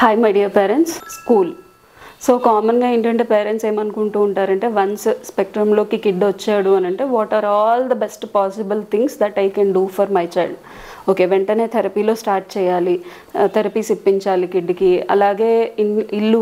Hi my dear parents, school. So కామన్గా ఏంటంటే parents ఏమనుకుంటూ ఉంటారంటే వన్స్ స్పెక్ట్రమ్లోకి కిడ్ వచ్చాడు అని అంటే what are all the best possible things that I can do for my child. Okay, వెంటనే థెరపీలో స్టార్ట్ చేయాలి, థెరపీస్ ఇప్పించాలి కిడ్కి. అలాగే ఇల్లు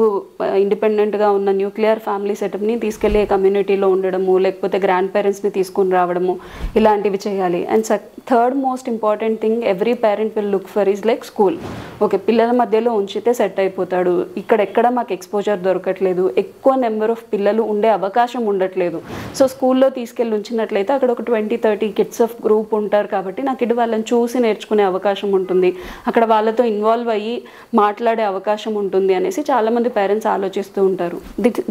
ఇండిపెండెంట్గా ఉన్న న్యూక్లియర్ ఫ్యామిలీ సెటప్ని తీసుకెళ్ళి కమ్యూనిటీలో ఉండడము, లేకపోతే గ్రాండ్ పేరెంట్స్ని తీసుకుని రావడము, ఇలాంటివి చేయాలి. And third most important thing every parent will look for is like school. Okay, పిల్లల మధ్యలో ఉంచితే సెట్ అయిపోతాడు, ఇక్కడెక్కడ మాకు ఎక్స్పోజర్ దొరకట్లేదు, ఎక్కువ నెంబర్ ఆఫ్ పిల్లలు ఉండే అవకాశం ఉండట్లేదు. సో స్కూల్లో తీసుకెళ్ళి ఉంచినట్లయితే అక్కడ ఒక 20-30 కిడ్స్ ఆఫ్ గ్రూప్ ఉంటారు కాబట్టి నా కిడ్ వాళ్ళని చూసి నేర్చుకునే అవకాశం ఉంటుంది, అక్కడ వాళ్ళతో ఇన్వాల్వ్ అయ్యి మాట్లాడే అవకాశం ఉంటుంది అనేసి చాలామంది పేరెంట్స్ ఆలోచిస్తూ ఉంటారు.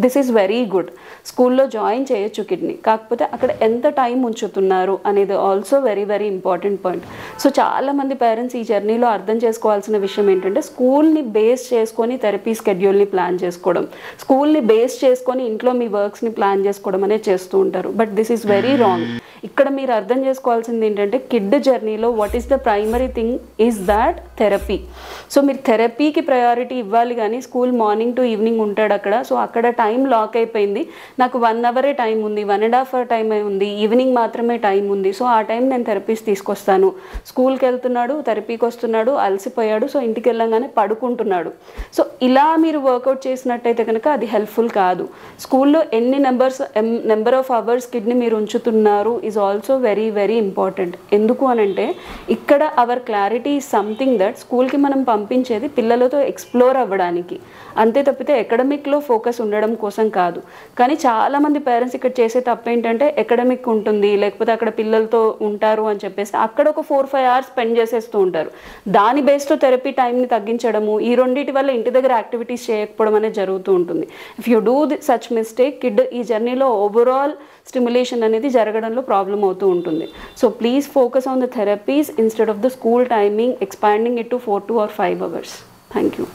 This is very good. స్కూల్లో జాయిన్ చేయొచ్చు కిడ్ని, కాకపోతే అక్కడ ఎంత టైం ఉంచుతున్నారు అనేది also very very important point. So చాలామంది పేరెంట్స్ ఈ జర్నీలో అర్థం చేసుకోవాల్సిన విషయం ఏంటంటే స్కూల్ని బేస్ చేసుకొని థెరపీ స్కెడ్యూల్ని ప్లాన్ చేసుకోవడం, స్కూల్ని బేస్ చేసుకొని ఇంట్లో మీ వర్క్స్ని ప్లాన్ చేసుకోవడం అనేది చేస్తూ ఉంటారు. But this is very wrong. ఇక్కడ మీరు అర్థం చేసుకోవాల్సింది ఏంటంటే కిడ్ జర్నీలో what is the primary thing is that therapy. So మీరు థెరపీకి ప్రయారిటీ ఇవ్వాలి, కానీ స్కూల్ మార్నింగ్ టు ఈవినింగ్ ఉంటాడు అక్కడ. సో అక్కడ టైం లాక్ అయిపోయింది, నాకు 1 అవరే టైం ఉంది, 1.5 అవర్ టైం ఉంది, ఈవినింగ్ మాత్రమే టైం ఉంది, సో ఆ టైం నేను థెరపీస్ తీసుకొస్తాను. స్కూల్కి వెళ్తున్నాడు, థెరపీకి వస్తున్నాడు, అలసిపోయాడు, సో ఇంటికి వెళ్ళంగానే పడుకుంటున్నాడు. సో ఇలా మీరు వర్కౌట్ చేసినట్టయితే కనుక అది హెల్ప్ఫుల్ కాదు. స్కూల్లో ఎన్ని నెంబర్ ఆఫ్ అవర్స్ కిడ్ని మీరు ఉంచుతున్నారు is also very very important. ఎందుకు అనంటే ఇక్కడ our clarity is something that స్కూల్కి మనం పంపించేది పిల్లలతో ఎక్స్ప్లోర్ అవ్వడానికి, అంతే తప్పితే అకాడమిక్లో ఫోకస్ ఉండడం కోసం కాదు. కానీ చాలామంది పేరెంట్స్ ఇక్కడ చేసే తప్పు ఏంటంటే అకాడమిక్ ఉంటుంది, లేకపోతే అక్కడ పిల్లలతో ఉంటారు అని చెప్పేసి అక్కడ ఒక 4-5 అవర్స్ స్పెండ్ చేసేస్తూ ఉంటారు. దాని బేస్తో థెరపీ టైంని తగ్గించడము, ఈ రెండింటి వల్ల ఇంటి దగ్గర యాక్టివిటీస్ చేయకపోవడం అనేది జరుగుతూ ఉంటుంది. If you do such mistake, kid ఈ జర్నీలో ఓవరాల్ స్టిమ్యులేషన్ అనేది జరగడంలో ప్రాబ్లం అవుతూ ఉంటుంది. So please focus on the therapies instead of the school timing, expanding it to 4 to 5 hours. Thank you.